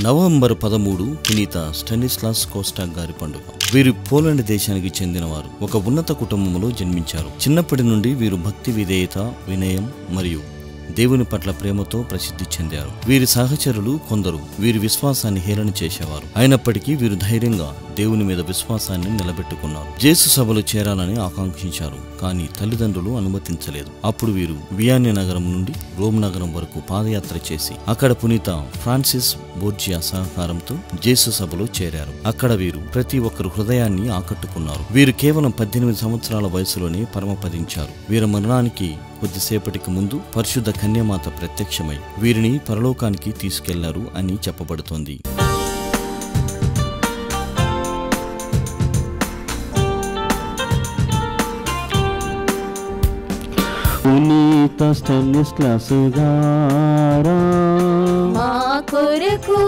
November 13 పునీత స్టానిస్లాస్ Costa గారి పండుగ. వీరు పోలాండ్ దేశానికి చెందినవారు. ఒక ఉన్నత కుటుంబంలో జన్మించారు. చిన్నప్పటి నుండి వీరు భక్తి, విధేయత, వినయం మరియు దేవుని పట్ల ప్రేమతో ప్రసిద్ధి చెందారు. వీరి సహచరులు కొందరు వీరి విశ్వాసాన్ని హేళన చేసేవారు. అయినప్పటికీ వీరు ధైర్యంగా దేవుని మీద విశ్వాసాన్ని నిలబెట్టుకున్నారు. జేసు సభలో చేరాలని ఆకాంక్షించారు, కానీ తల్లిదండ్రులు అనుమతించలేదు. అప్పుడు వీరు వియాని నగరం నుండి రోమ్ నగరం వరకు పాదయాత్ర చేసి అక్కడ పునీత ఫ్రాన్సిస్ బోర్జియా సహకారంతో జేసు సభలో చేరారు. అక్కడ వీరు ప్రతి ఒక్కరు హృదయాన్ని ఆకట్టుకున్నారు. వీరు కేవలం 18 సంవత్సరాల వయసులోనే పరమపదించారు. వీరి మరణానికి కొద్దిసేపటికి ముందు పరిశుద్ధ కన్యమాత ప్రత్యక్షమై వీరిని పరలోకానికి తీసుకెళ్లారు అని చెప్పబడుతోంది. పునీత స్టానిస్లాస్ గారా మా కొరకు